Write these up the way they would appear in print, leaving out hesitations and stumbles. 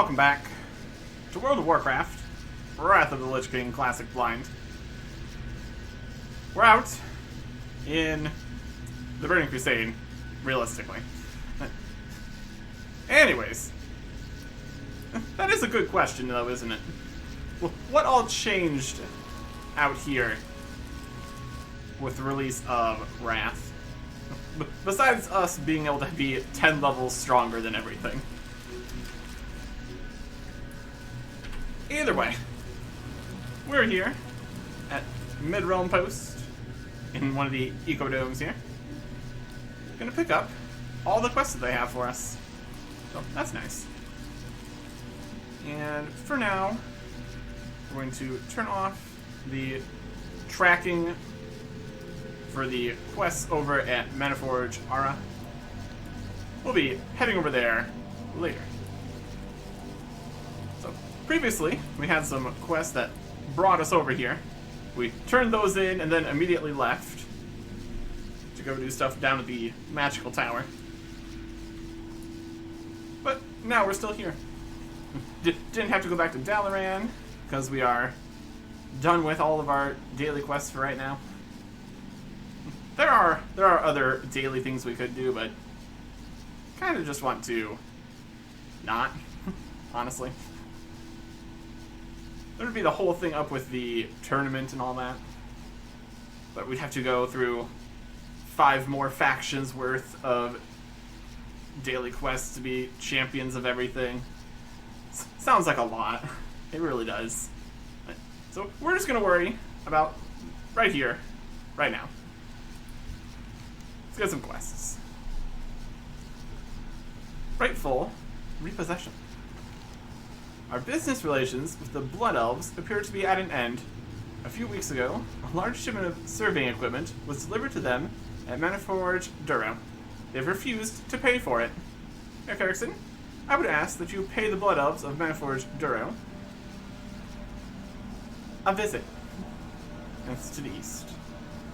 welcome back to World of Warcraft, Wrath of the Lich King Classic Blind. We're out in the Burning Crusade, realistically. Anyways, that is a good question though, isn't it? What all changed out here with the release of Wrath? Besides us being able to be 10 levels stronger than everything. Either way, we're here at Mid-Realm Post in one of the eco-domes here. Gonna pick up all the quests that they have for us. So that's nice. And for now, we're going to turn off the tracking for the quests over at Manaforge Ara. We'll be heading over there later. So previously, we had some quests that brought us over here. We turned those in and then immediately left to go do stuff down at the magical tower. But now we're still here. Didn't have to go back to Dalaran because we are done with all of our daily quests for right now. There are other daily things we could do, but kind of just want to not, honestly. There would be the whole thing up with the tournament and all that, but we'd have to go through 5 more factions worth of daily quests to be champions of everything. Sounds like a lot. It really does. So we're just gonna worry about right here, right now. Let's get some quests. Rightful repossession. Our business relations with the Blood Elves appear to be at an end. A few weeks ago, a large shipment of surveying equipment was delivered to them at Manaforge Duro. They've refused to pay for it. Eric Erickson, I would ask that you pay the Blood Elves of Manaforge Duro a visit. And it's to the east.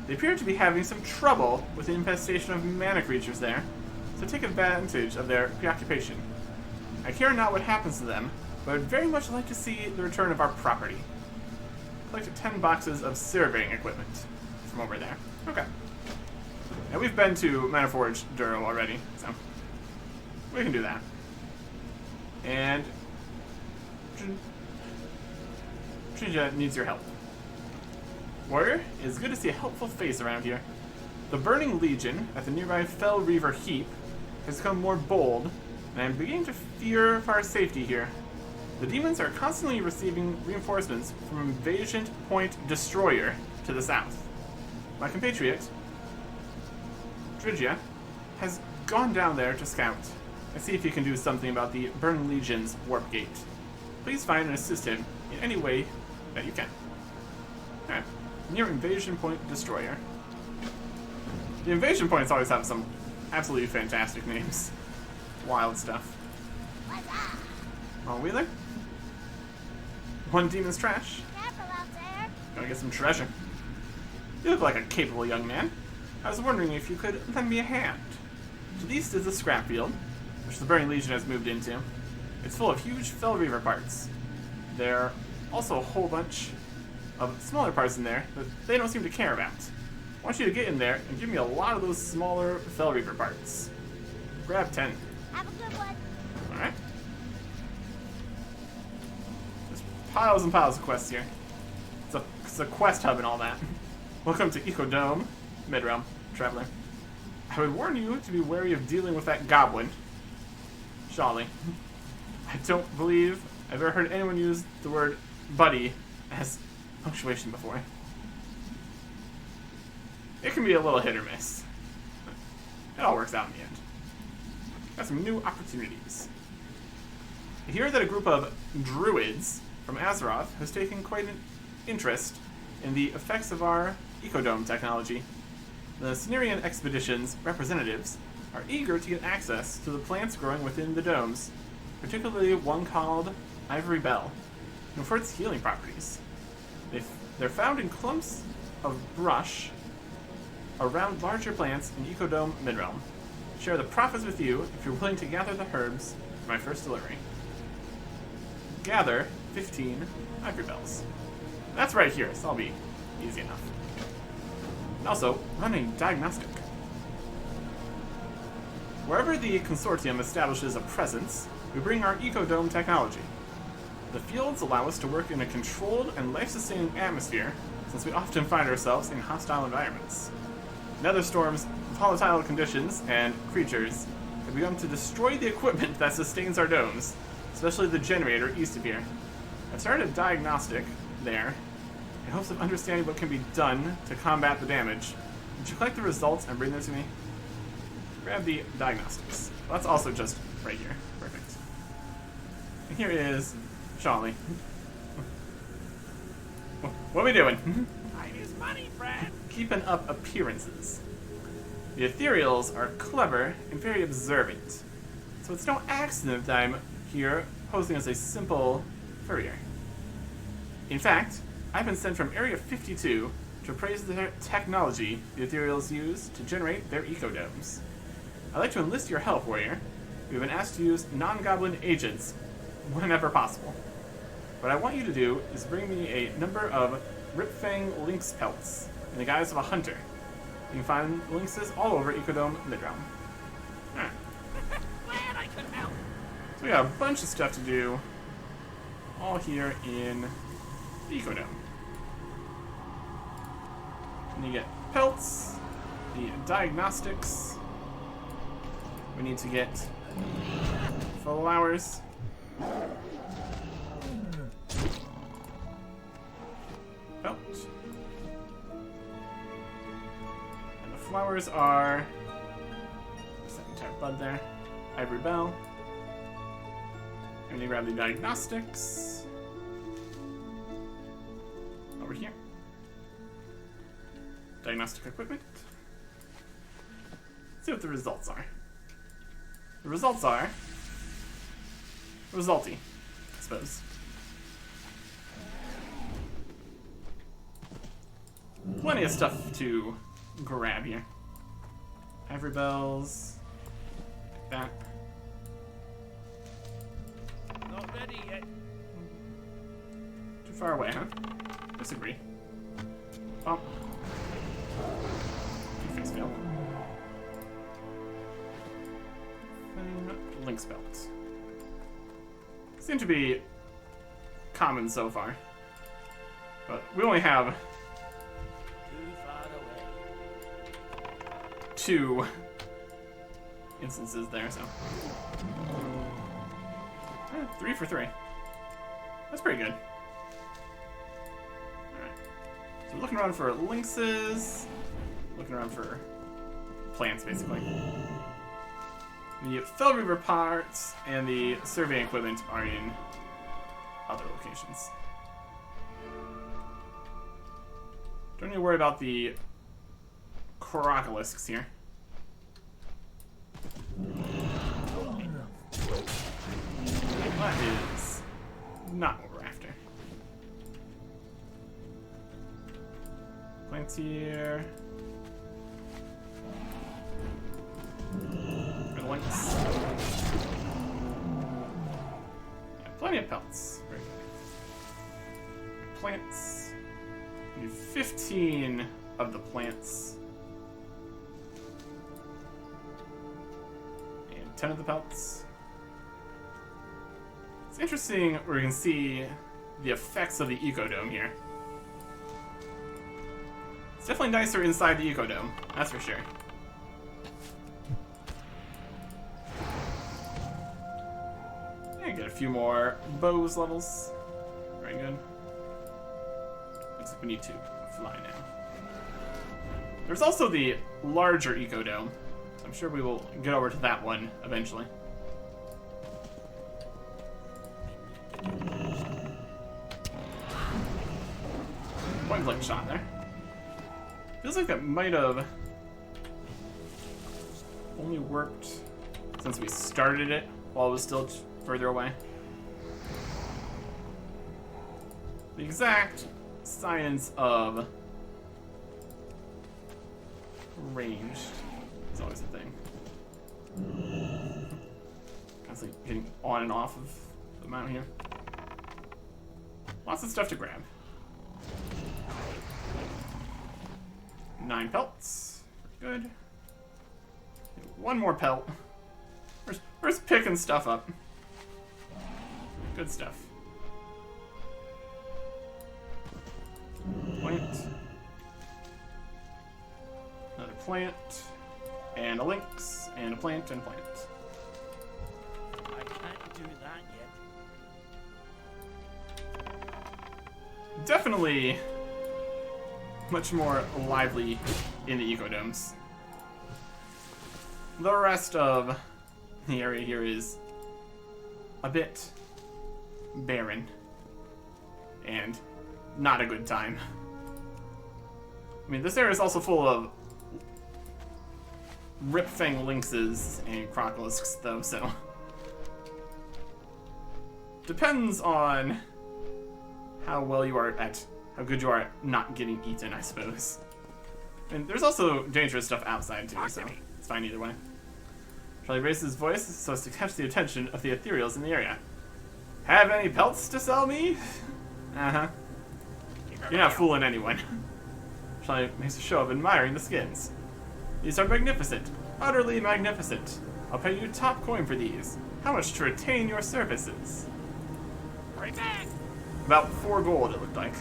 They appear to be having some trouble with the infestation of mana creatures there, so take advantage of their preoccupation. I care not what happens to them, but I would very much like to see the return of our property. Collected 10 boxes of surveying equipment from over there. Okay. And we've been to Manaforge Duro already, so we can do that. And Trinja needs your help. Warrior, it is good to see a helpful face around here. The Burning Legion at the nearby Fell Reaver Heap has become more bold, and I am beginning to fear for our safety here. The demons are constantly receiving reinforcements from Invasion Point Destroyer to the south. My compatriot, Drigia, has gone down there to scout and see if he can do something about the Burning Legion's warp gate. Please find and assist him in any way that you can. Alright. Near Invasion Point Destroyer. The Invasion Points always have some absolutely fantastic names. Wild stuff. Oh, Wheeler? One demon's trash. Gonna get some treasure. You look like a capable young man. I was wondering if you could lend me a hand. To the east is the scrap field, which the Burning Legion has moved into. It's full of huge Fell Reaver parts. There are also a whole bunch of smaller parts in there that they don't seem to care about. I want you to get in there and give me a lot of those smaller Fell Reaver parts. Grab 10. Have a good one. Alright. There's piles and piles of quests here. It's a quest hub and all that. Welcome to Eco Dome, Mid-Realm, Traveler. I would warn you to be wary of dealing with that goblin. Shawley. I don't believe I've ever heard anyone use the word buddy as punctuation before. It can be a little hit or miss. It all works out in the end. Got some new opportunities. I hear that a group of druids from Azeroth has taken quite an interest in the effects of our Ecodome technology. The Cenarian Expedition's representatives are eager to get access to the plants growing within the domes, particularly one called Ivory Bell, known for its healing properties. They're found in clumps of brush around larger plants in Ecodome Midrealm. Share the profits with you if you're willing to gather the herbs for my first delivery. gather 15 ivory bells. That's right here, so that'll be easy enough. And also, run a diagnostic. Wherever the consortium establishes a presence, we bring our ecodome technology. The fields allow us to work in a controlled and life-sustaining atmosphere, since we often find ourselves in hostile environments. Nether storms, volatile conditions, and creatures have begun to destroy the equipment that sustains our domes, especially the generator east of here. I've started a diagnostic there, in hopes of understanding what can be done to combat the damage. Would you collect the results and bring them to me? Grab the diagnostics. Well, that's also just right here. Perfect. And here is Charlie. What are we doing? Time is money, friend. Keeping up appearances. The ethereals are clever and very observant, so it's no accident that I'm here posing as a simple furrier. In fact, I've been sent from Area 52 to appraise the technology the ethereals use to generate their ecodomes. I'd like to enlist your help, warrior. We've been asked to use non-goblin agents whenever possible. What I want you to do is bring me a number of Ripfang lynx pelts in the guise of a hunter. You can find lynxes all over Ecodome Midrealm. Alright. Glad I could help. So we got a bunch of stuff to do, all here in the Ecodome. And you get pelts, the diagnostics. We need to get flowers. Pelt. And the flowers are that entire bud there. Ivory bell. And you grab the diagnostics. Over here. Diagnostic equipment. See what the results are. The results are resulty, I suppose. Plenty of stuff to grab here. Ivory bells. That. Not ready yet. Too far away, huh? Disagree. Oh. Face fail. Lynx belt. Seem to be common so far. But we only have Too far away. 2 instances there, so. 3 for 3. That's pretty good. Alright. So we're looking around for lynxes. Looking around for plants, basically. The Fell Reaver parts and the surveying equipment are in other locations. Don't need to worry about the crocolisks here. That is not what we're after. Plants here. Lynx. Yeah, plenty of pelts. Very good. Plants. We need 15 of the plants. And 10 of the pelts. It's interesting where you can see the effects of the ecodome here. It's definitely nicer inside the ecodome, that's for sure. Get a few more bows levels. Very good. Looks like we need to fly now. There's also the larger ecodome. So I'm sure we will get over to that one eventually. Point blank shot there. Feels like that might have only worked since we started it while it was still further away. The exact science of range is always a thing. Constantly getting on and off of the mount here. Lots of stuff to grab. 9 pelts. Good. One more pelt. We're just picking stuff up. Good stuff. Plant. Another plant. And a lynx. And a plant and a plant. I can't do that yet. Definitely much more lively in the ecodomes. The rest of the area here is a bit barren and not a good time. I mean, this area is also full of ripfang lynxes and crocolisks, though, so depends on how good you are at not getting eaten, I suppose. And there's also dangerous stuff outside too, so it's fine either way. Charlie raised his voice so as to catch the attention of the ethereals in the area. Have any pelts to sell me? Uh-huh. You're not fooling anyone. Charlie makes a show of admiring the skins. These are magnificent. Utterly magnificent. I'll pay you top coin for these. How much to retain your services? Right back. About 4 gold, it looked like.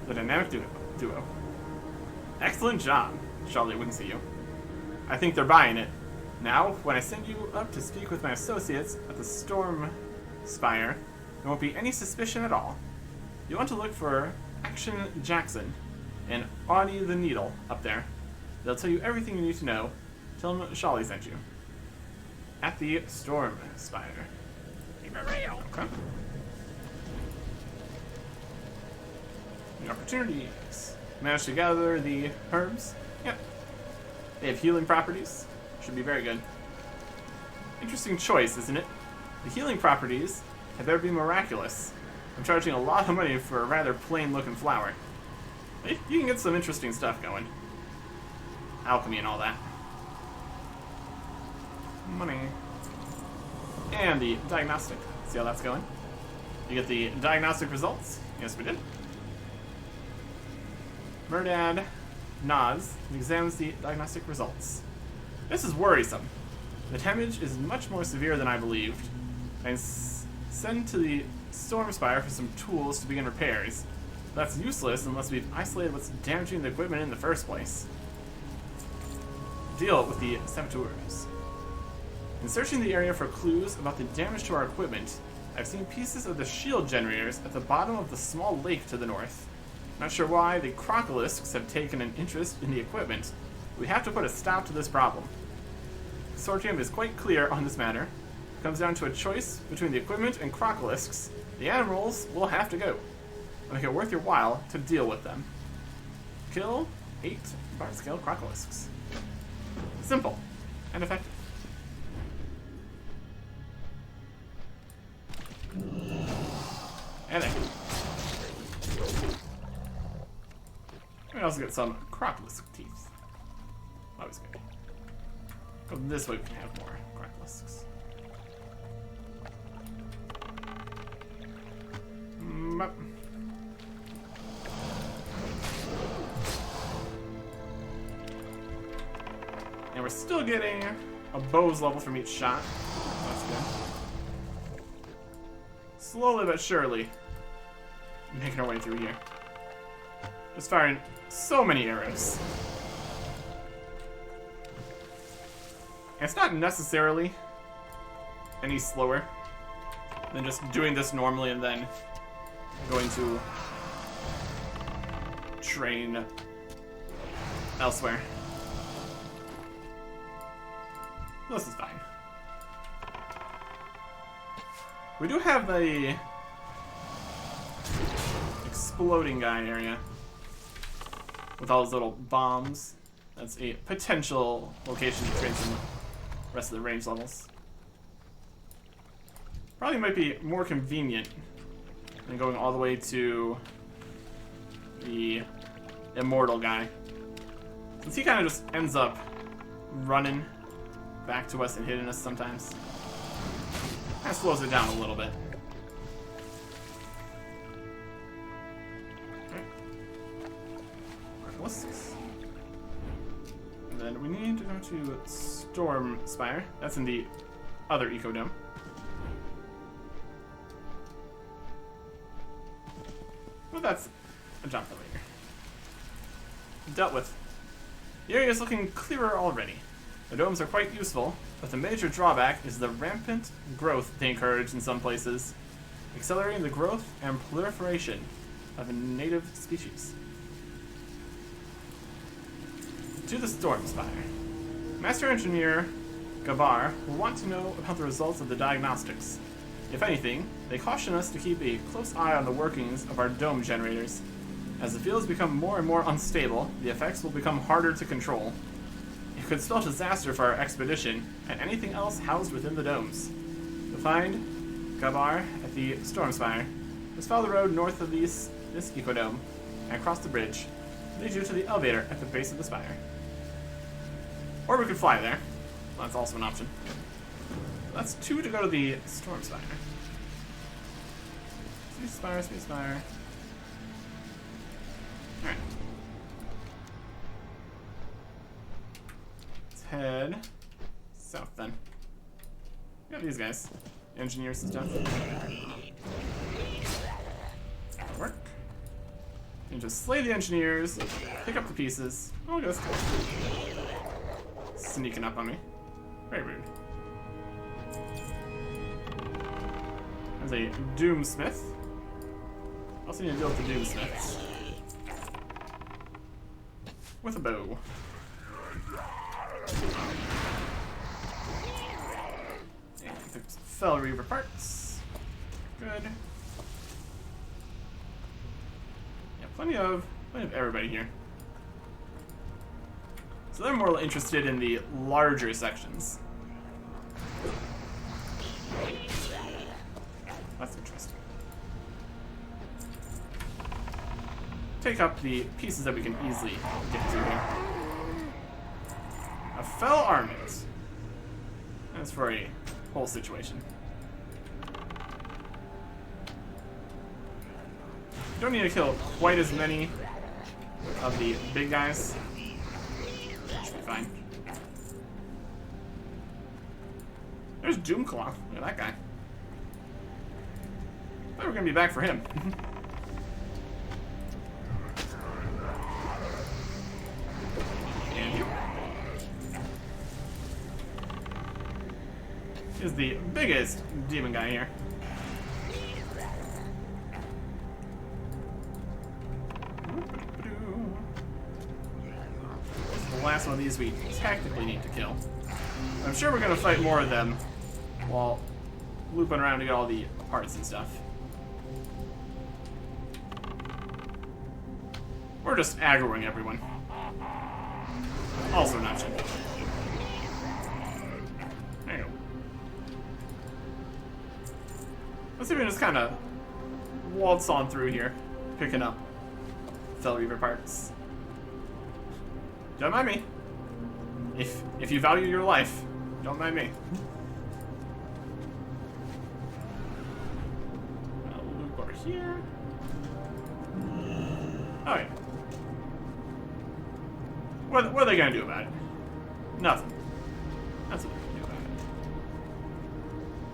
The dynamic duo. Excellent job. Charlie winks at you. I think they're buying it. Now, when I send you up to speak with my associates at the Storm Spire, there won't be any suspicion at all. You want to look for Action Jackson and Audie the Needle up there. They'll tell you everything you need to know. Tell them Charlie sent you. At the Storm Spire. Keep it real. Okay. The opportunities. Managed to gather the herbs. Yep. They have healing properties. Should be very good. Interesting choice, isn't it? The healing properties had better be miraculous. I'm charging a lot of money for a rather plain-looking flower. You can get some interesting stuff going. Alchemy and all that. Money. And the diagnostic. See how that's going? You get the diagnostic results. Yes, we did. Murdad nods and examines the diagnostic results. This is worrisome. The damage is much more severe than I believed. I send to the Storm Spire for some tools to begin repairs. That's useless unless we've isolated what's damaging the equipment in the first place. Deal with the saboteurs. In searching the area for clues about the damage to our equipment, I've seen pieces of the shield generators at the bottom of the small lake to the north. Not sure why the crocolisks have taken an interest in the equipment. We have to put a stop to this problem. The consortium is quite clear on this matter. It comes down to a choice between the equipment and crocolisks. The animals will have to go. I'll make it worth your while to deal with them. Kill 8 Bard-scale crocolisks. Simple and effective. And then we also get some crocolisk teeth. Always good. Go this way, we can have more crocolisks. And we're still getting a bow's level from each shot. That's good. Slowly but surely, making our way through here. Just firing so many arrows. And it's not necessarily any slower than just doing this normally and then going to train elsewhere. This is fine. We do have the exploding guy area with all those little bombs. That's a potential location to train some rest of the range levels. Probably might be more convenient than going all the way to the immortal guy, since he kind of just ends up running back to us and hitting us sometimes. Kind of slows it down a little bit. obelisks. And then we need to go to Storm Spire. That's in the other Ecodome. Well, that's a jump for later. Dealt with. The area is looking clearer already. The domes are quite useful, but the major drawback is the rampant growth they encourage in some places, accelerating the growth and proliferation of native species. To the Storm Spire. Master Engineer Gavar will want to know about the results of the diagnostics. If anything, they caution us to keep a close eye on the workings of our dome generators. As the fields become more and more unstable, the effects will become harder to control. It could spell disaster for our expedition and anything else housed within the domes. To find Gavar at the Storm Spire, let's follow the road north of this Ecodome and cross the bridge. It leads you to the elevator at the base of the spire. Or we could fly there. That's also an option. That's 2 to go to the Storm Spire. Speed Spire, Speed Spire. Alright. Let's head south then. We got these guys. Engineers and stuff. That'll work. And just slay the engineers, pick up the pieces. Oh, just sneaking up on me. Very rude. There's a Doomsmith. Also need to deal with the Doomsmiths. With a bow. And pick some Fell Reaver parts. Good. Yeah, plenty of everybody here. So they're more interested in the larger sections. That's interesting. Take up the pieces that we can easily get to here. A Fell Armament. That's for a whole situation. You don't need to kill quite as many of the big guys. Should be fine. There's Doomclaw. Look at that guy. I thought we were gonna be back for him. And you. Is the biggest demon guy here. The last one of these we technically need to kill. I'm sure we're gonna fight more of them while looping around to get all the parts and stuff. Or just aggroing everyone. Also an option. There you go. Let's see if we can just kind of waltz on through here, picking up Fell Reaver parts. Don't mind me. If you value your life, don't mind me. I'll loop over here. Alright. What are they gonna do about it? Nothing. That's what they're gonna do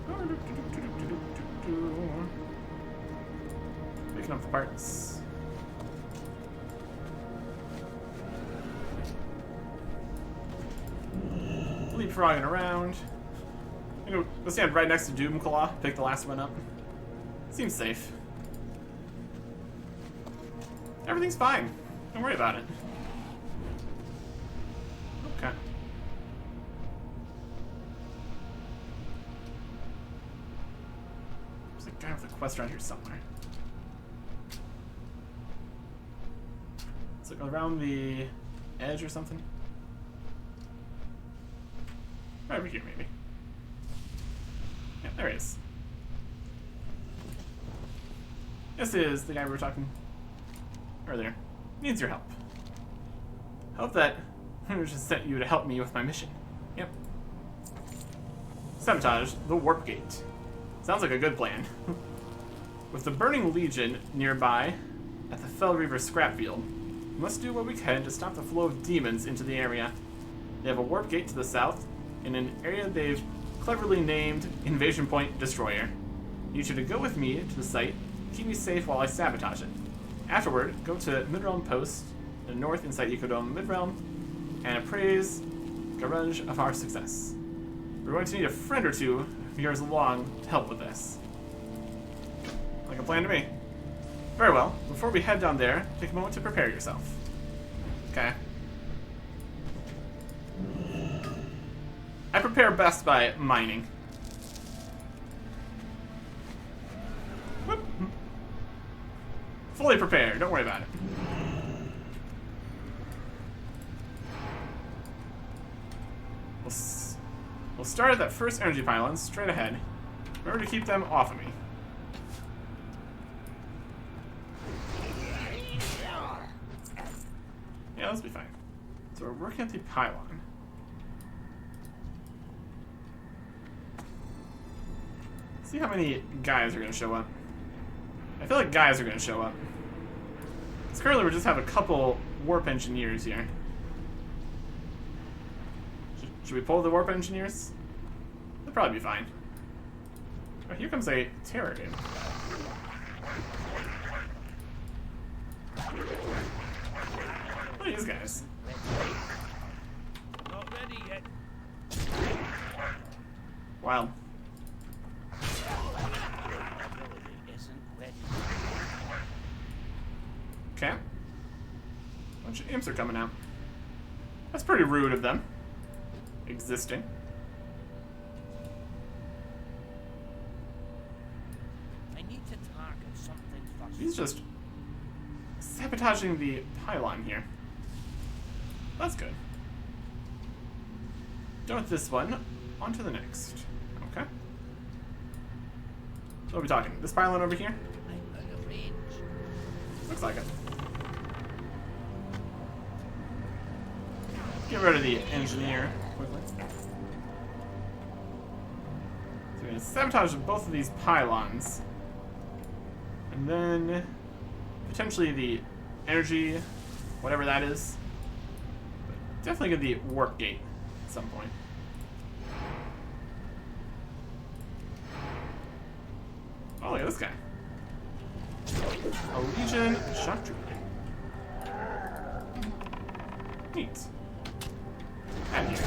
about it. Picking up the parts. Leapfrogging around. Let's stand right next to Doomclaw. Pick the last one up. Seems safe. Everything's fine. Don't worry about it. Okay. There's a guy with a quest around here somewhere. It's like around the edge or something. Right over here, maybe. Yeah, there he is. This is the guy we were talking earlier. Needs your help. Help that I just sent you to help me with my mission. Yep. Sabotage the warp gate. Sounds like a good plan. With the Burning Legion nearby at the Fell Reaver scrap field, We must do what we can to stop the flow of demons into the area. They have a warp gate to the south, in an area they've cleverly named Invasion Point Destroyer. I need you to go with me to the site, keep me safe while I sabotage it. Afterward, go to Midrealm Post, the north inside Ecodome Midrealm, and appraise Garage of our success. We're going to need a friend or two of yours along to help with this. Like a plan to me. Very well. Before we head down there, take a moment to prepare yourself. Okay. I prepare best by mining. Whoop. Fully prepared. Don't worry about it. We'll start at that first energy pylon straight ahead. Remember to keep them off of me. Yeah, let's be fine. So we're working at the pylon. See how many guys are going to show up. I feel like guys are going to show up. Because currently we just have a couple warp engineers here. Should we pull the warp engineers? They'll probably be fine. Oh, here comes a terror game. Look at these guys. Not ready yet. Wow. Ability isn't ready. Okay. A bunch of imps are coming out. That's pretty rude of them. Existing. I need to target something first. He's just sabotaging the pylon here. That's good. Done with this one. On to the next. Okay. What are we talking? This pylon over here? I'm out of range. Looks like it. Get rid of the engineer quickly. So we're going to sabotage both of these pylons. And then potentially the energy, whatever that is. But definitely get the warp gate at some point. Oh, look at this guy. A Legion shock trooper. Neat. Out here.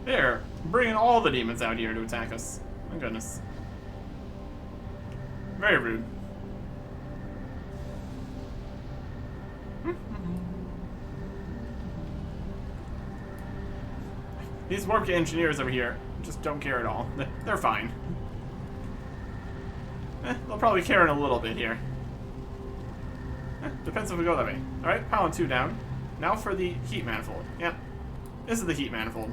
There, bringing all the demons out here to attack us. My goodness. Very rude. These warp engineers over here just don't care at all. They're fine. They'll probably care in a little bit here. Depends if we go that way. Alright, pylon 2 down. Now for the heat manifold. Yep. This is the heat manifold.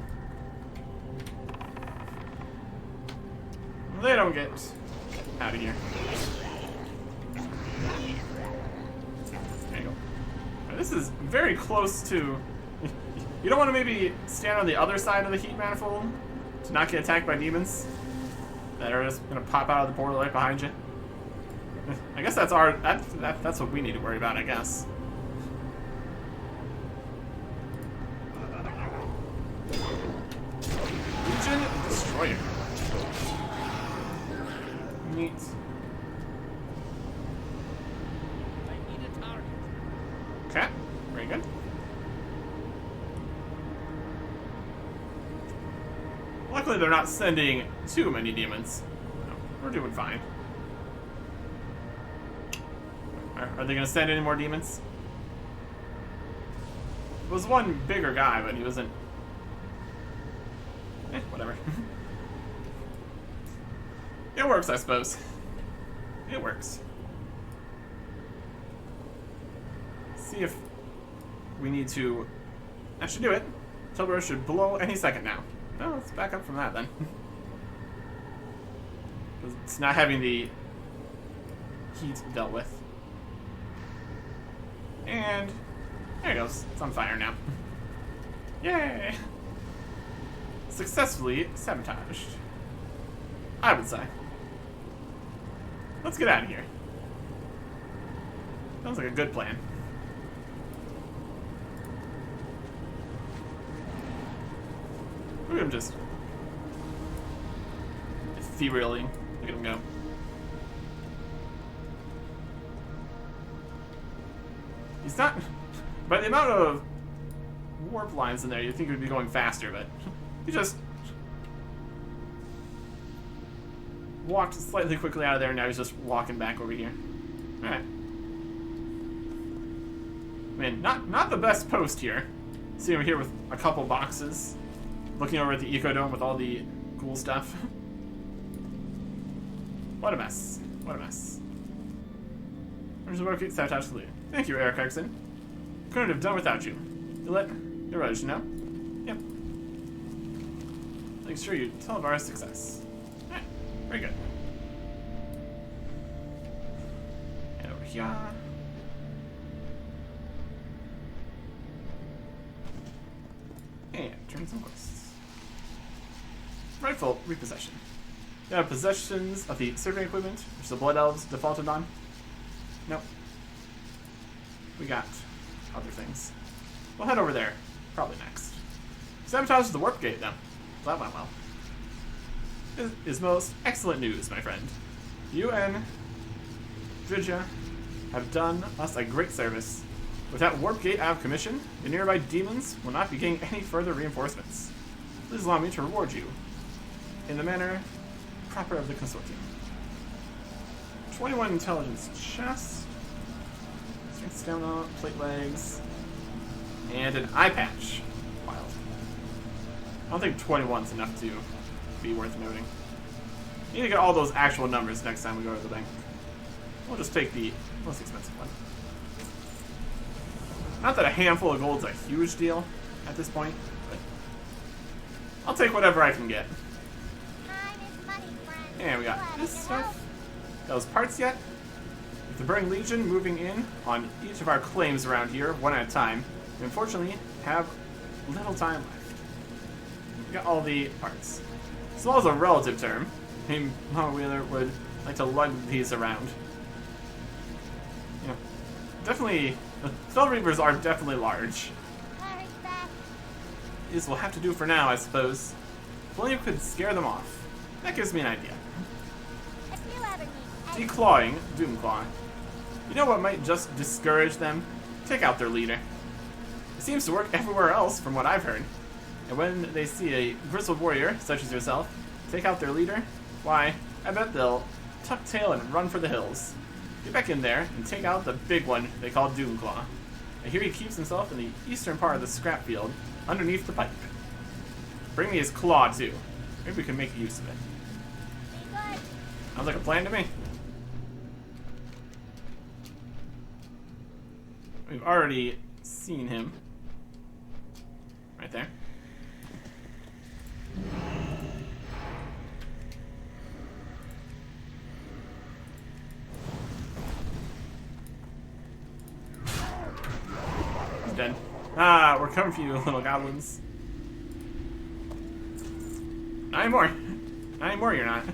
They don't get out of here. There you go. Now, this is very close to... You don't want to maybe stand on the other side of the heat manifold to not get attacked by demons that are just going to pop out of the portal right behind you. I guess that's that's what we need to worry about, I guess. Legion Destroyer. Neat. I need a target. Okay, very good. Luckily, they're not sending too many demons. No, we're doing fine. Are they going to send any more demons? There was one bigger guy, but he wasn't... whatever. It works, I suppose. It works. See if we need to... That should do it. Tilburg should blow any second now. No, let's back up from that then. It's not having the heat dealt with. And there it goes. It's on fire now. Yay! successfully sabotaged. I would say. Let's get out of here. Sounds like a good plan. Look at him just ethereally. Look at him go. He's not... By the amount of warp lines in there, you'd think he would be going faster, but he just walked slightly quickly out of there, and now he's just walking back over here. Alright. I mean, not the best post here. See him here with a couple boxes, looking over at the Ecodome with all the cool stuff. What a mess. What a mess. Where's the WotLK sabotage complete? Thank you, Eric Erickson. Couldn't have done without you. You let your brothers know? Yep. Make sure you tell of our success. Alright, very good. And over here. And turn some quests. Rightful repossession. You have possessions of the surveying equipment, which the Blood Elves defaulted on? Nope. We got other things. We'll head over there, probably next. Sabotage the warp gate, though. That went well. This is most excellent news, my friend. You and Dridja have done us a great service. With that warp gate out of commission, the nearby demons will not be getting any further reinforcements. Please allow me to reward you in the manner proper of the consortium. 21 intelligence chest, strength stamina, plate legs, and an eye patch. Wild. I don't think 21's enough to be worth noting. You need to get all those actual numbers next time we go to the bank. We'll just take the most expensive one. Not that a handful of gold's a huge deal at this point, but I'll take whatever I can get. Time is money, friend. And we got this stuff. Those parts yet? With the Burning Legion moving in on each of our claims around here, one at a time, we unfortunately have little time left. We got all the parts. Small is a relative term. Maybe Mama Wheeler would like to lug these around. You know, definitely, the Fell Reavers are definitely large. Hurry back. These will have to do for now, I suppose. If only you could scare them off. That gives me an idea. If you ever need Declawing Doomclaw. You know what might just discourage them? Take out their leader. It seems to work everywhere else from what I've heard. And when they see a grizzled warrior, such as yourself, take out their leader, why, I bet they'll tuck tail and run for the hills. Get back in there and take out the big one they call Doomclaw. I hear he keeps himself in the eastern part of the scrap field, underneath the pipe. Bring me his claw, too. Maybe we can make use of it. be good. Sounds like a plan to me. We've already seen him. Right there. He's dead. Ah, we're coming for you, little goblins. Not anymore. Not anymore, you're not.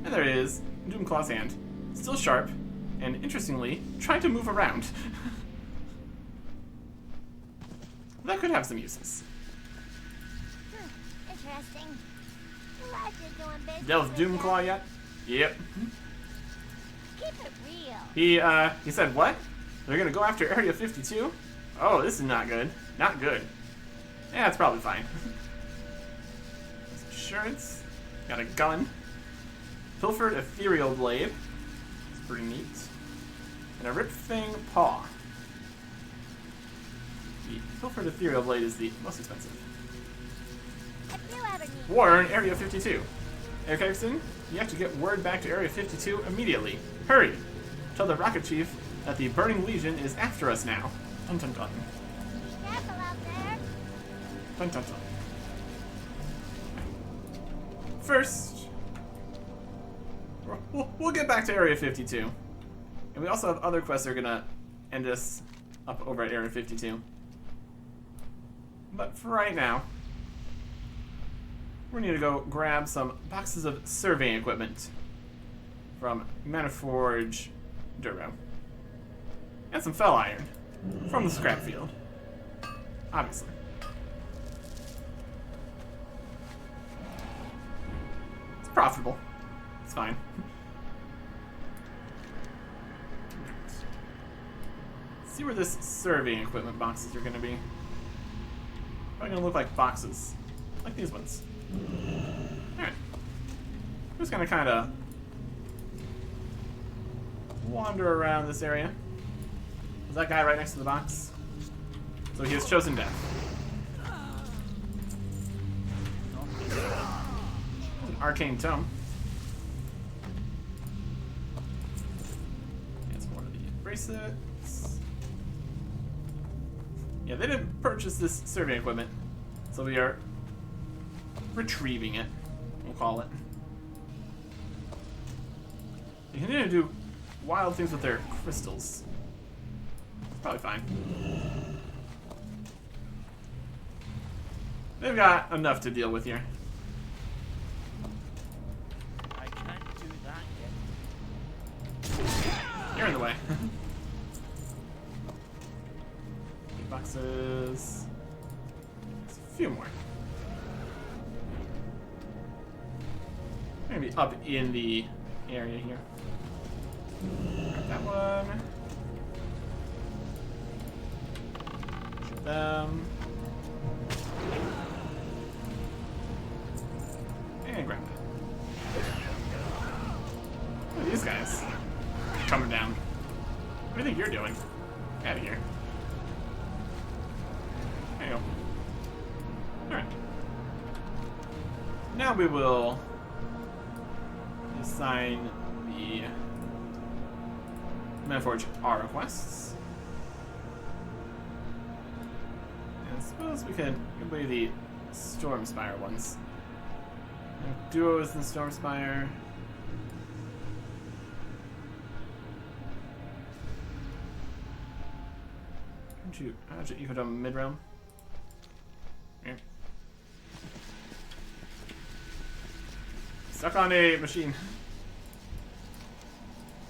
And there it is, Doomclaw's hand. Still sharp, and interestingly, trying to move around. That could have some uses. Interesting. Glad you're doing business. Dealt with with Doomclaw yet? Yep. Keep it real. He said what? They're gonna go after Area 52? Oh, this is not good. Not good. Yeah, it's probably fine. Insurance. Got a gun. Pilfered Ethereal Blade. It's pretty neat. And a Rip Fang Paw. The Pilfered Ethereal Blade is the most expensive. If you ever need Warren, Area 52. Eric Erickson, you have to get word back to Area 52 immediately. Hurry! Tell the Rocket Chief that the Burning Legion is after us now. Dun dun dun. be careful out there. Dun dun dun. First, we'll get back to Area 52. And we also have other quests that are gonna end us up over at Area 52. But for right now, we need to go grab some boxes of surveying equipment from Maniforge Duro. And some fell iron from the scrap field. Obviously. It's profitable. It's fine. See where this surveying equipment boxes are going to be. Probably going to look like boxes. Like these ones. Alright. I'm just going to kind of wander around this area. Is that guy right next to the box? So he has chosen death. An arcane tome. That's more of the bracelets. Yeah, they didn't purchase this surveying equipment, so we are retrieving it, we'll call it. They continue to do wild things with their crystals. It's probably fine. They've got enough to deal with here. I can't do that yet. You're in the way. Boxes. There's a few more. Maybe up in the area here. Grab that one. Shoot them. And grab that. Look at these guys. Coming down. What do you think you're doing? Get out of here. There you go. Alright. Now we will assign the Maniforge our requests. And I suppose we could complete the Stormspire ones. Duos in Stormspire. How'd you Ecodome mid-realm? Yeah. Stuck on a machine.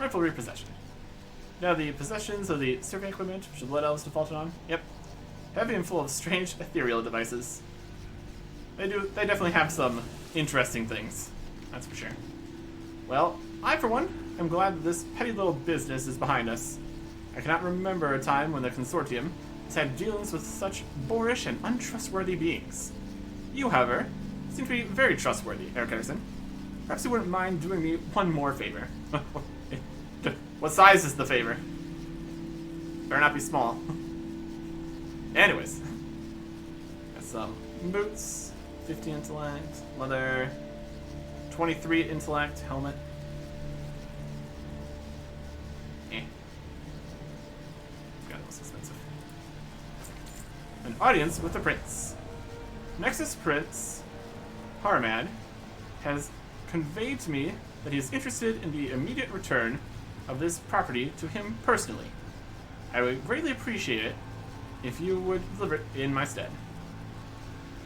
Rightful repossession. Now the possessions of the survey equipment which the Blood Elves defaulted on. Yep. Heavy and full of strange ethereal devices. They definitely have some interesting things. That's for sure. Well, I for one am glad that this petty little business is behind us. I cannot remember a time when the consortium has had dealings with such boorish and untrustworthy beings. You, however, seem to be very trustworthy, Eric Ederson. Perhaps you wouldn't mind doing me one more favor. What size is the favor? Better not be small. Anyways. Got some boots, 50 intellect, leather, 23 intellect, helmet. An audience with the prince. Nexus Prince Harmad has conveyed to me that he is interested in the immediate return of this property to him personally. I would greatly appreciate it if you would deliver it in my stead.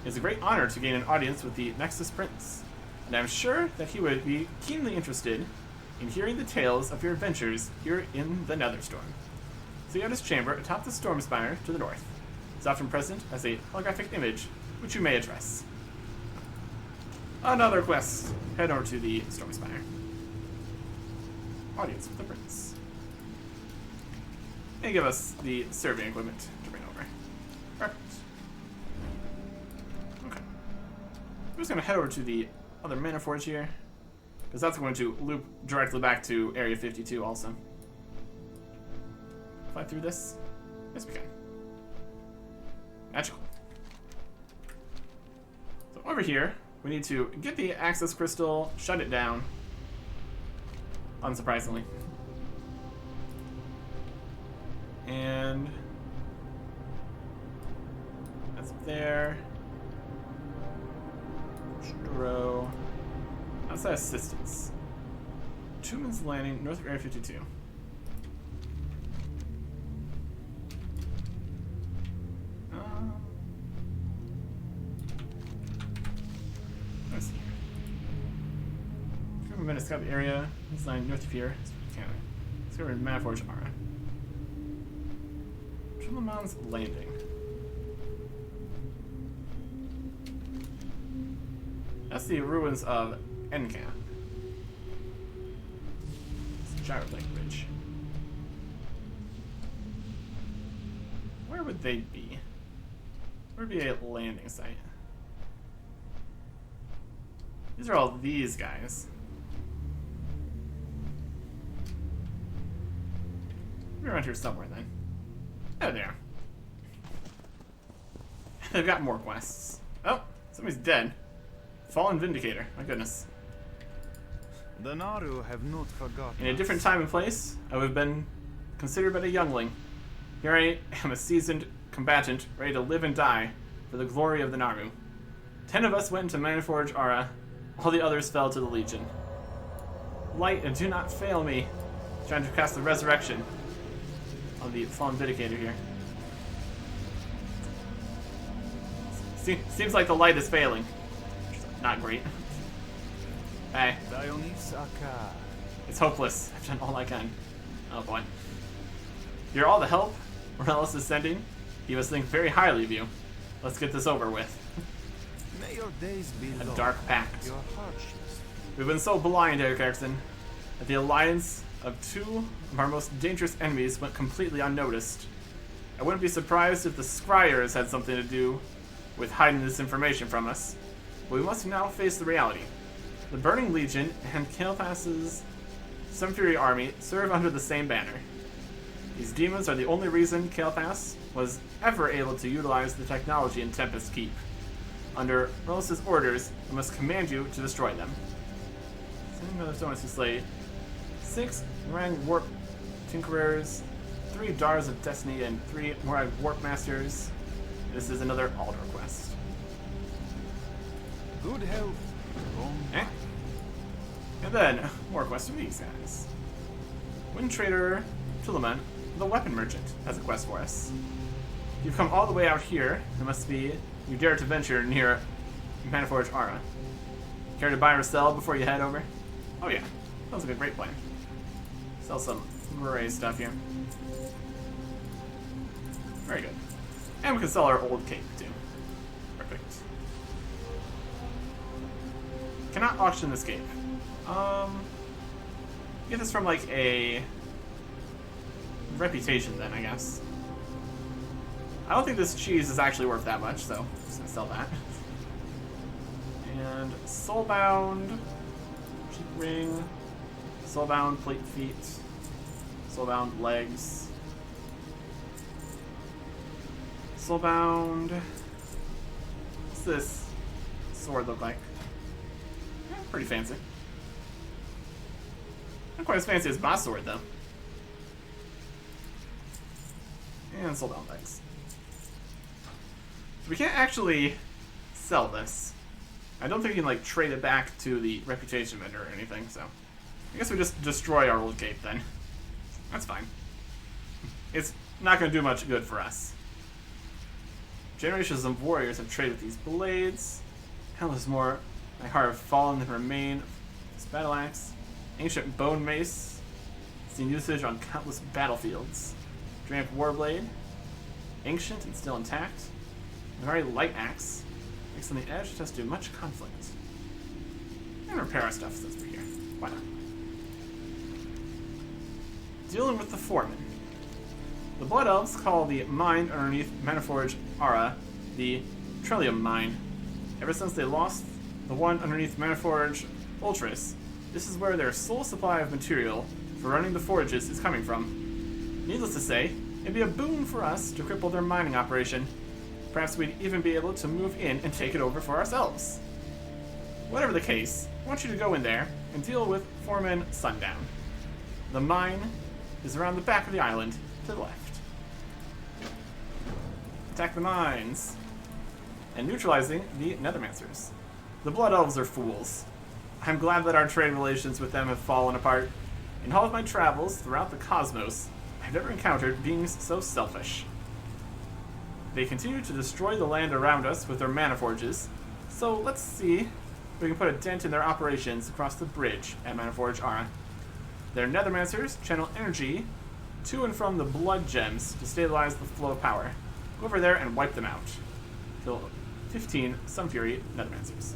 It is a great honor to gain an audience with the Nexus Prince, and I'm sure that he would be keenly interested in hearing the tales of your adventures here in the Netherstorm. See out his chamber atop the Stormspire to the north. It's often present as a holographic image, which you may address. Another quest. Head over to the Stormspire. Audience with the prince. And give us the surveying equipment to bring over. Perfect. Okay. I'm just going to head over to the other Maniforge here, because that's going to loop directly back to Area 52 also. Fly through this? Yes, we can. Magical. So over here, we need to get the access crystal, shut it down. Unsurprisingly. And that's up there. Row. Outside assistance. Tuman's Landing, north of Area 52. men to scout the area. This line north of here. Discover Maniforge Aura. Trillamon's Landing. That's the ruins of Enka. It's Gyrolake Ridge. Where would they be? Where would be a landing site? These are all these guys. We're around here somewhere then. Oh, there. They've got more quests. Oh, somebody's dead. Fallen Vindicator. My goodness. The Naru have not forgotten. In a different time and place, I would have been considered but a youngling. Here I am, a seasoned combatant, ready to live and die for the glory of the Naru. 10 of us went into Maniforge Aura. All the others fell to the Legion. Light, and do not fail me. Trying to cast the resurrection on the Fallen Vindicator here. Seems like the light is failing. Not great. Hey. It's hopeless. I've done all I can. Oh boy. You're all the help Morellis is sending. He must think very highly of you. Let's get this over with. May your days be A long. dark pact. Your hardships. We've been so blind, Eric Erickson, that the alliance of two of our most dangerous enemies went completely unnoticed. I wouldn't be surprised if the Scryers had something to do with hiding this information from us. But we must now face the reality. The Burning Legion and Kael'thas's Sun Fury army serve under the same banner. These demons are the only reason Kael'thas was ever able to utilize the technology in Tempest Keep. Under Morellis' orders, I must command you to destroy them. Sending another stones to slay 6 Rang Warp Tinkerers, 3 Dars of Destiny, and 3 Morag Warp Masters. This is another Alder quest. Good health. Eh? And then, more quests from these guys. Wind Trader Tulliman, the Weapon Merchant, has a quest for us. You've come all the way out here. It must be you dare to venture near Maniforge Aura. Care to buy or sell before you head over? Oh yeah, sounds like a great plan. Sell some gray stuff here. Very good. And we can sell our old cape too. Perfect. Cannot auction this cape. Get this from like a reputation then, I guess. I don't think this cheese is actually worth that much, so I'm just gonna sell that. And Soulbound, cheap ring, Soulbound plate feet, Soulbound legs, Soulbound. What's this sword look like? Yeah, pretty fancy. Not quite as fancy as boss sword though. And Soulbound legs. We can't actually sell this. I don't think you can like trade it back to the reputation vendor or anything, so I guess we just destroy our old cape then. That's fine. It's not going to do much good for us. Generations of warriors have traded with these blades. Countless more my heart have fallen and remain. This battle axe, ancient bone mace, seen usage on countless battlefields. Dramp warblade, ancient and still intact. A very light axe, makes on the edge to do much conflict. And repair our stuff since we're here. Why not? Dealing with the foreman. The Blood Elves call the mine underneath Maniforge Aura the Trillium Mine. Ever since they lost the one underneath Maniforge Ultras, this is where their sole supply of material for running the forges is coming from. Needless to say, it'd be a boon for us to cripple their mining operation. Perhaps we'd even be able to move in and take it over for ourselves. Whatever the case, I want you to go in there and deal with Foreman Sundown. The mine is around the back of the island to the left. Attack the mines. And neutralizing the Nethermancers. The Blood Elves are fools. I'm glad that our trade relations with them have fallen apart. In all of my travels throughout the cosmos, I've never encountered beings so selfish. They continue to destroy the land around us with their mana forges, so let's see we can put a dent in their operations across the bridge at Manaforge Ara. Their Nethermancers channel energy to and from the blood gems to stabilize the flow of power. Go over there and wipe them out. Kill 15 Sunfury Nethermancers.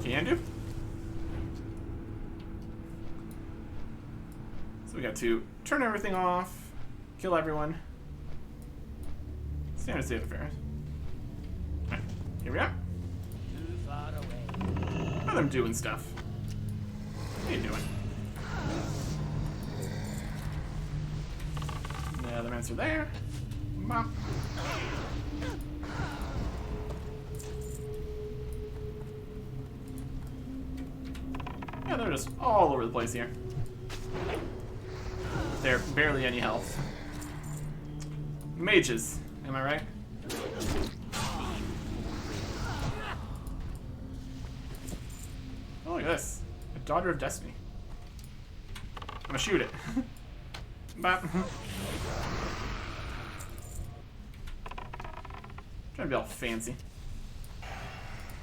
Can do. So we got to turn everything off, kill everyone. Standard state of affairs. Alright, here we are. Too far away. Look at them doing stuff. What are you doing? The other mans are there. Bop. Yeah, they're just all over the place here. They're barely any health. Mages, am I right? Oh, look at this. A Daughter of Destiny. I'm gonna shoot it. Bop. Trying to be all fancy.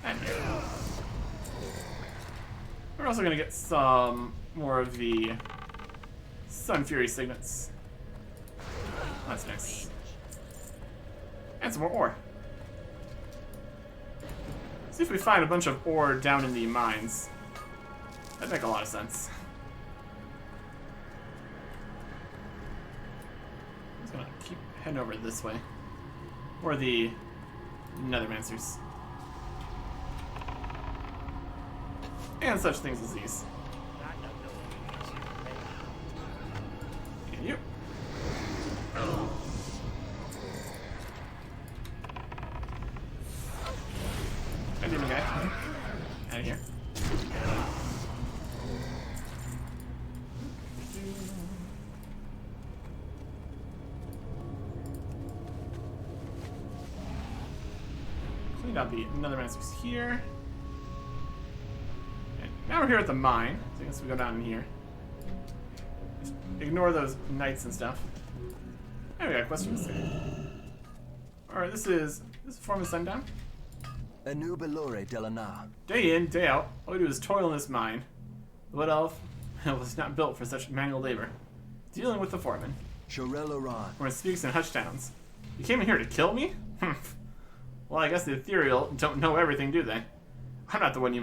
And here. We're also gonna get some more of the Sun Fury signets. That's nice. And some more ore. See if we find a bunch of ore down in the mines. That'd make a lot of sense. I'm just gonna keep heading over this way. Or the Nethermancers. And such things as these. And you. I demon guy. Out of here. Clean out the Nethermancers here. Now we're here at the mine, so I guess we go down in here. Just ignore those knights and stuff. There we got questions. Alright, this is a form of sundown. Anu Belore Delana. Day in, day out, all we do is toil in this mine. The Wood Elf was not built for such manual labor. Dealing with the foreman. Shorel Oran. When it speaks in hushed towns. You came in here to kill me? Well, I guess the ethereal don't know everything, do they? I'm not the one you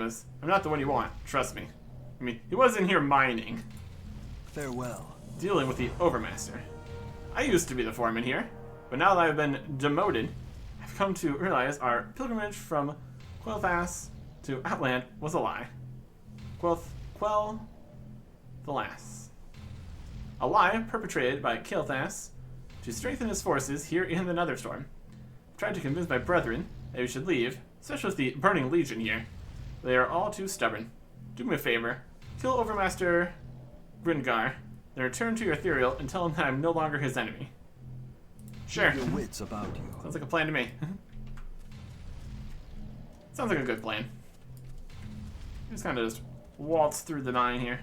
want, trust me. I mean, he was in here mining. Farewell. Dealing with the Overmaster. I used to be the foreman here, but now that I've been demoted, I've come to realize our pilgrimage from Quel'Thas to Outland was a lie. Quell the Lass. A lie perpetrated by Quel'Thas to strengthen his forces here in the Netherstorm. I tried to convince my brethren that we should leave, especially with the Burning Legion here. They are all too stubborn. Do me a favor. Kill Overmaster Gringar, then return to your ethereal and tell him that I'm no longer his enemy. Sure. Keep your wits about you. Sounds like a plan to me. Sounds like a good plan. Just kind of just waltz through the mine here.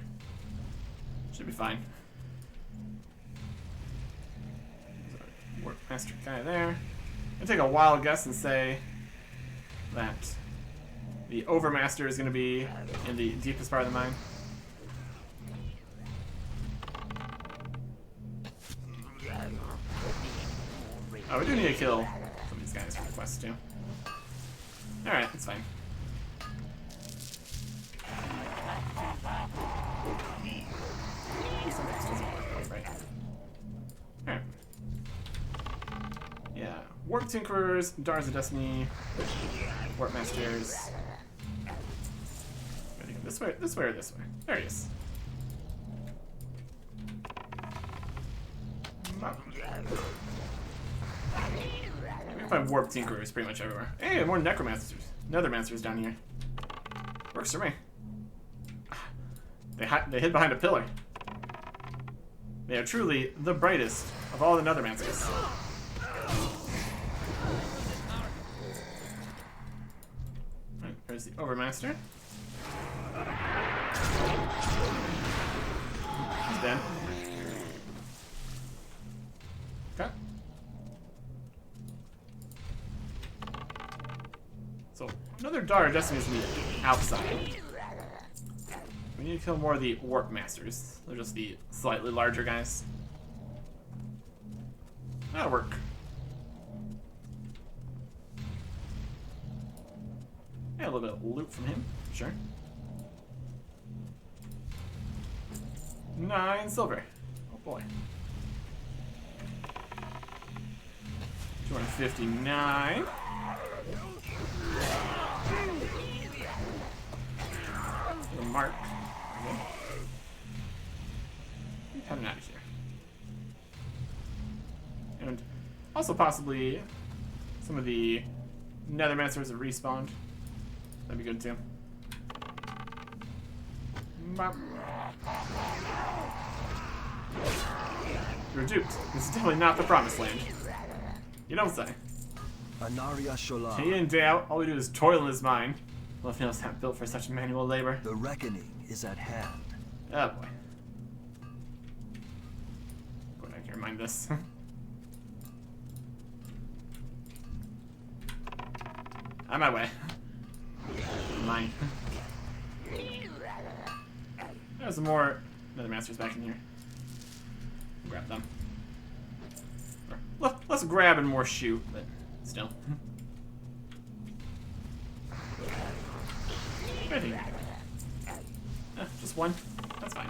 Should be fine. There's a Workmaster guy there. I'm gonna take a wild guess and say that the Overmaster is going to be in the deepest part of the mine. Oh, we do need to kill some of these guys for the quest too. Alright, that's fine. Right. Alright. Yeah. Warp Tinkerers, Daughters of Destiny, Warp Masters. This way, or this way? There he is. We can find Warp Tinkerers pretty much everywhere. Hey, more Necromancers. Nethermancers down here. Works for me. They hid behind a pillar. They are truly the brightest of all the Nethermancers. Right, there's the Overmaster. He's dead. Okay. So, another Daughter Destiny's on the outside. We need to kill more of the Warp Masters. They're just the slightly larger guys. That'll work. Yeah, a little bit of loot from him, sure. 9 silver. Oh boy. 259. The mark. Okay. Get heading out of here. And also possibly some of the Nethermancers have respawned. That'd be good too. Bop. You're duped. This is definitely not the promised land. You don't say. Anaria Shola. Day in, day out, all we do is toil in his mine. Left not built for such manual labor. The reckoning is at hand. Oh boy. Go back here and mind this. On my way. Mine. There's some more Nethermasters back in here. Grab them. Let's grab and more shoot, but still. Just one? That's fine.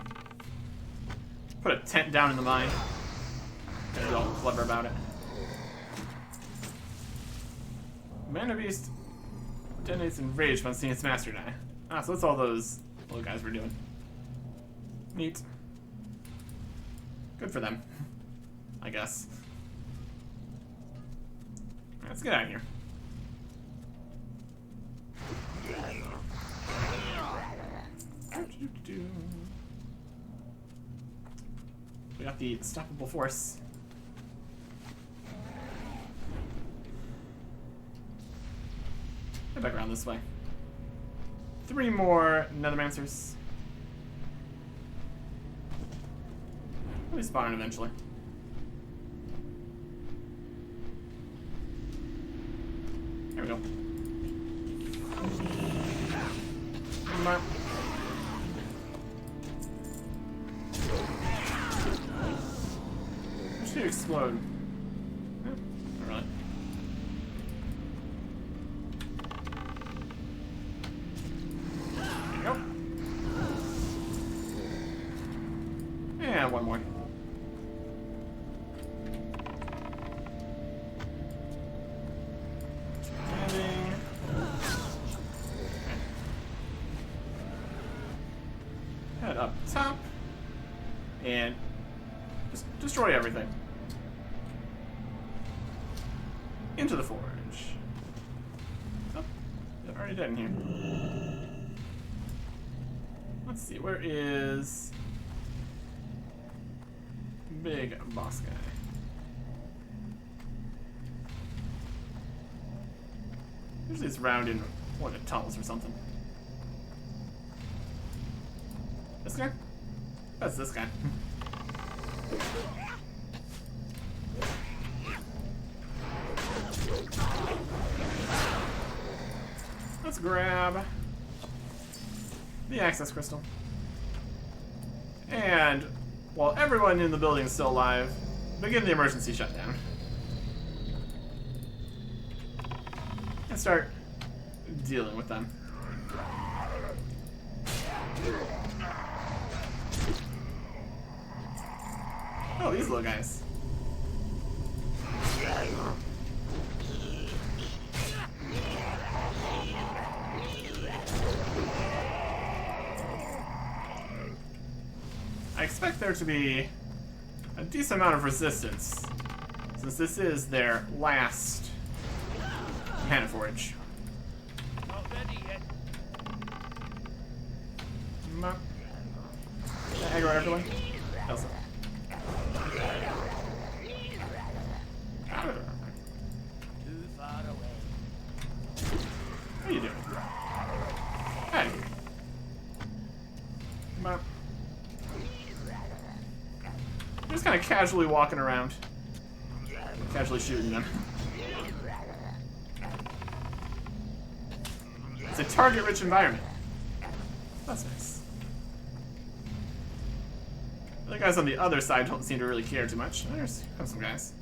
Put a tent down in the mine. Gotta be all clever about it. Mana Beast detonates in rage upon seeing its master die. Ah, so that's all those little guys were doing. Neat. Good for them. I guess. Alright, let's get out of here. We got the unstoppable force. Head back around this way. 3 more Nethermancers. We'll be spawning eventually. There we go. Come on. Should explode. Eh, not really. There you go. And one more. Landing. Okay. Head up top. And just destroy everything. Into the forge. Oh, they're already dead in here. Let's see, where is big boss guy? Usually it's around in one of the tunnels or something. This guy? That's this guy. Let's grab the access crystal. And while everyone in the building is still alive, begin the emergency shutdown. And start dealing with them. Oh, these little guys. I expect there to be a decent amount of resistance, since this is their last Mana Forge. Not ready yet. Aggro everyone. Elsa. Too far away. What are you doing? Hey. Come on. I'm just kind of casually walking around. Casually shooting them. It's a target-rich environment. That's nice. The guys on the other side don't seem to really care too much. There's some guys.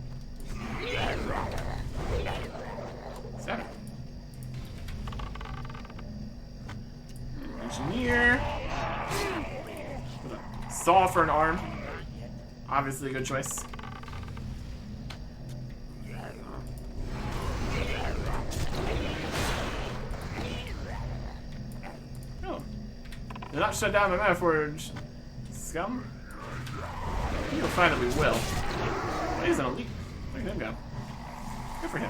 Seven. Engineer. Saw for an arm. Obviously a good choice. Oh. Did not shut down my Metaforge. Scum? You'll find that we will. Oh, he's an elite. Look at him go. Good for him.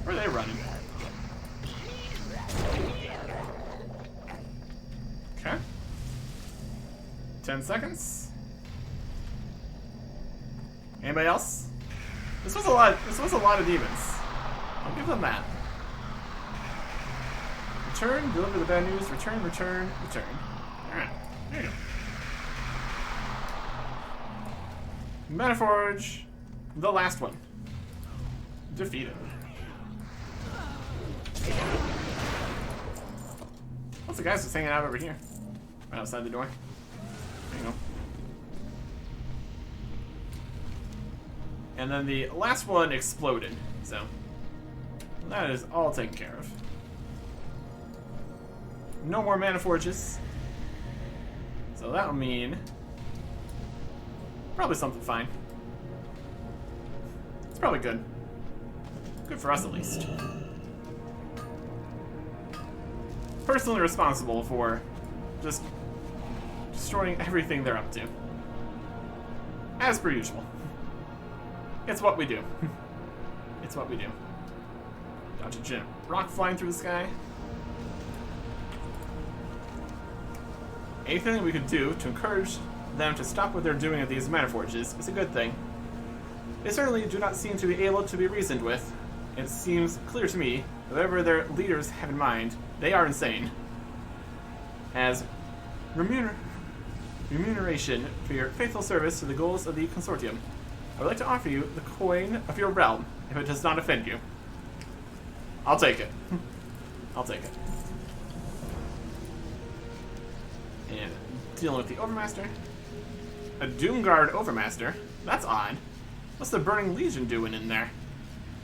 Where are they running? Okay. 10 seconds. Anybody else? This was a lot of demons. I'll give them that. Return, deliver the bad news, return, return, return. Alright, there you go. Metaforge, the last one. Defeated. What's the guys just hanging out over here? Right outside the door. There you go. And then the last one exploded, so that is all taken care of. No more mana forges. So that'll mean probably something fine. It's probably good. Good for us at least. Personally responsible for just destroying everything they're up to. As per usual. It's what we do. It's what we do. Dodge a gem. Rock flying through the sky. Anything we could do to encourage them to stop what they're doing at these Metaforges is a good thing. They certainly do not seem to be able to be reasoned with. It seems clear to me that whatever their leaders have in mind, they are insane. As remuneration for your faithful service to the goals of the Consortium, I would like to offer you the coin of your realm, if it does not offend you. I'll take it. I'll take it. And dealing with the Overmaster. A Doomguard Overmaster? That's odd. What's the Burning Legion doing in there?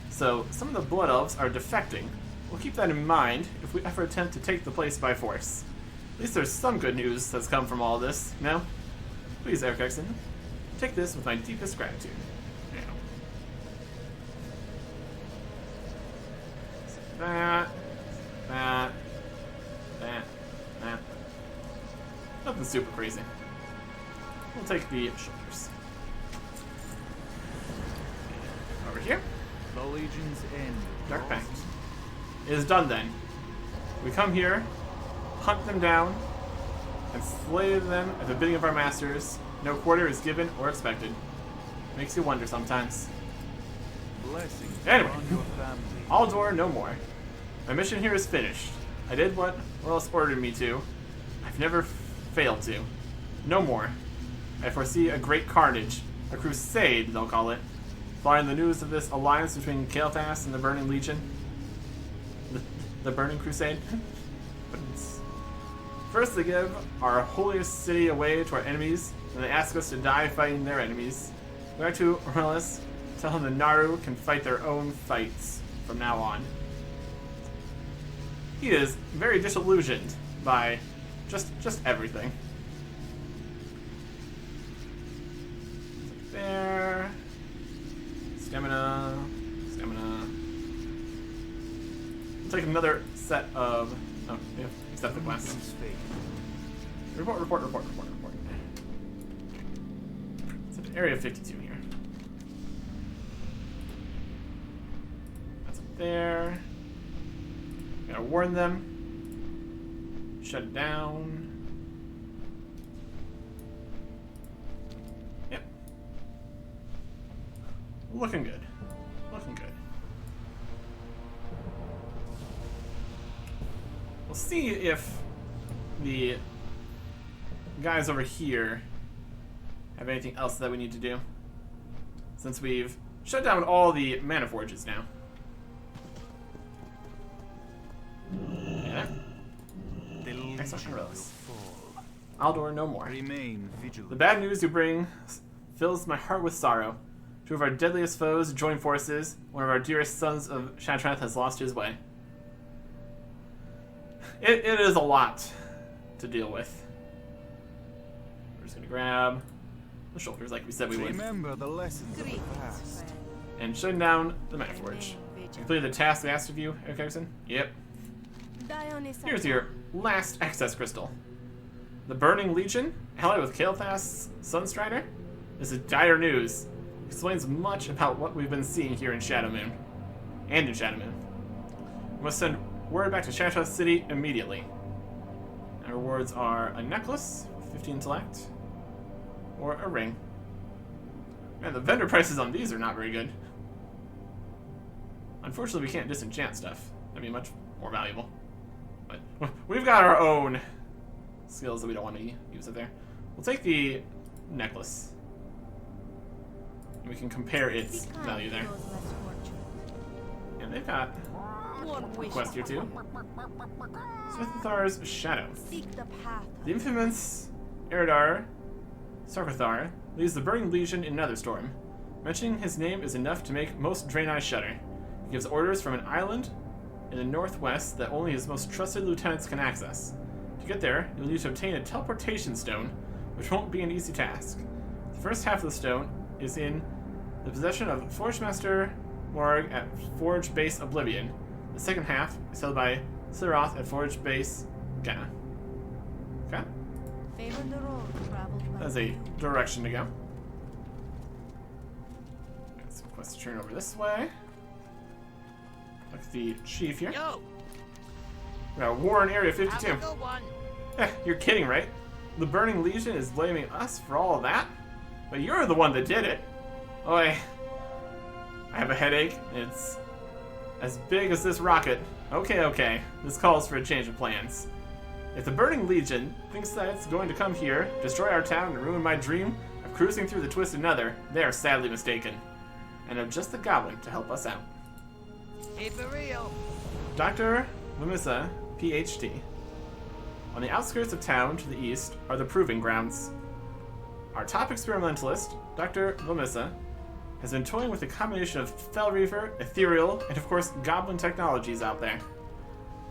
So, some of the Blood Elves are defecting. We'll keep that in mind if we ever attempt to take the place by force. At least there's some good news that's come from all this, no? Please, Eric Exon, take this with my deepest gratitude. Yeah. That. Nothing super crazy. We'll take the shoulders. Over here. The Legion's end. Dark Pact. It is done then. We come here, hunt them down, and slay them at the bidding of our masters. No quarter is given or expected. Makes you wonder sometimes. Blessings Anyway, on your family. Aldor no more. My mission here is finished. I did what Morales ordered me to. I've never failed to. No more. I foresee a great carnage. A crusade, they'll call it. Following the news of this alliance between Kael'thas and the Burning Legion. The Burning Crusade. First they give our holiest city away to our enemies, and they ask us to die fighting their enemies. We are to Morales, tell them the Naru can fight their own fights from now on. He is very disillusioned by just everything. There. Stamina. We'll take another set of... Oh, yeah, accept the quest. Report. It's at Area 52 here. That's up there. Gotta warn them. Shut it down. Yep. Looking good. Looking good. We'll see if the guys over here have anything else that we need to do. Since we've shut down all the mana forges now. Suction will Relics. fall. Aldor no more. Remain vigilant. The bad news you bring fills my heart with sorrow. Two of our deadliest foes join forces. One of our dearest sons of Shattrath has lost his way. It is a lot to deal with. We're just gonna grab the shoulders like we said we would. Remember the lessons of the past. And shutting down the Mana Forge. Complete the task we asked of you, Eric Erickson? Yep. Here's your last access crystal. The Burning Legion, allied with Kael'thas's Sunstrider? This is dire news. Explains much about what we've been seeing here in Shadowmoon. And in Shadowmoon. We must send word back to Shattrath City immediately. Our rewards are a necklace with 50 intellect, or a ring. Man, the vendor prices on these are not very good. Unfortunately, we can't disenchant stuff. That'd be much more valuable. But we've got our own skills that we don't want to use up there. We'll take the necklace. And we can compare its value there. And they've got a quest here too. Smithathar's Shadow. The infamous Eridar Sarkathar leads the Burning Legion in Netherstorm. Mentioning his name is enough to make most Draenei shudder. He gives orders from an island in the northwest that only his most trusted lieutenants can access. To get there, you'll need to obtain a teleportation stone, which won't be an easy task. The first half of the stone is in the possession of Forgemaster Morg at Forge Base Oblivion. The second half is held by Siroth at Forge Base Genna. Okay? That's a direction to go. Got some quests to turn over this way. Look at the chief here. Yo, We got a war in Area 52. have a good one. You're kidding, right? The Burning Legion is blaming us for all of that? But you're the one that did it. Oi. I have a headache. It's as big as this rocket. Okay. This calls for a change of plans. If the Burning Legion thinks that it's going to come here, destroy our town, and ruin my dream of cruising through the Twisted Nether, they are sadly mistaken. And I'm just the goblin to help us out. Keep it real. Dr. Lamissa, PhD. On the outskirts of town to the east are the Proving Grounds. Our top experimentalist, Dr. Lamissa, has been toying with a combination of Fel Reaver, ethereal, and of course goblin technologies out there.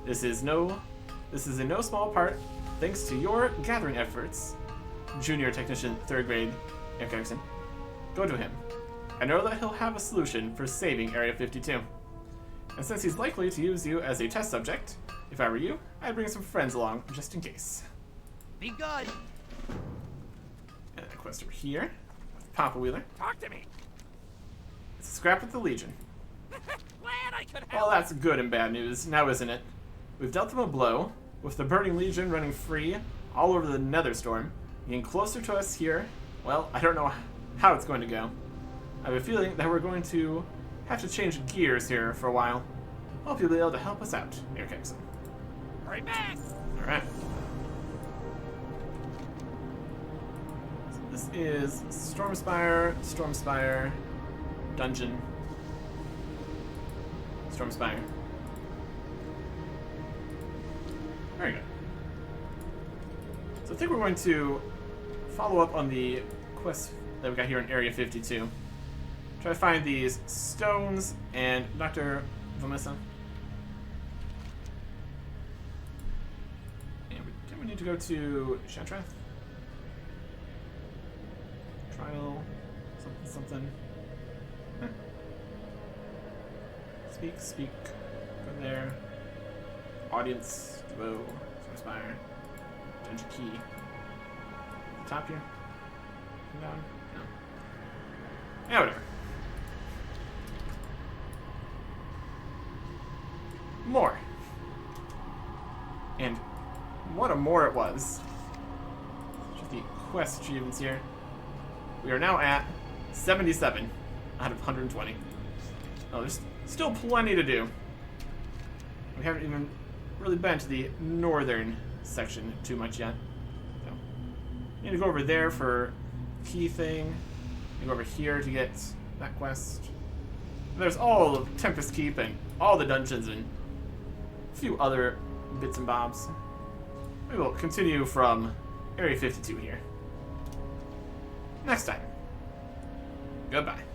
This is in no small part thanks to your gathering efforts, Junior Technician 3rd grade Eric Erickson. Go to him. I know that he'll have a solution for saving Area 52. And since he's likely to use you as a test subject, if I were you, I'd bring some friends along just in case. Be good. And a quest over here with Papa Wheeler. Talk to me. It's a scrap with the Legion. Glad I could help. Well, that's good and bad news, now isn't it? We've dealt them a blow, with the Burning Legion running free all over the Netherstorm, getting closer to us here. Well, I don't know how it's going to go. I have a feeling that we're going to have to change gears here for a while. Hope you'll be able to help us out, Eric Erickson. Right back. Alright. So this is Stormspire, Dungeon, Stormspire. Very good. So I think we're going to follow up on the quest that we got here in Area 52. Try to find these stones and Dr. Vomissa. And we need to go to Shattrath. Trial, something. Eh. Speak. Go there. Audience, Duo, Stormspire, Dungeon Key. Top here? Come down? No. Yeah, whatever. More. And what a more it was. Just the quest achievements here. We are now at 77 out of 120. Oh, there's still plenty to do. We haven't even really been to the northern section too much yet. So, need to go over there for key thing. Go over here to get that quest. There's all of Tempest Keep and all the dungeons and a few other bits and bobs. We will continue from Area 52 here. Next time. Goodbye.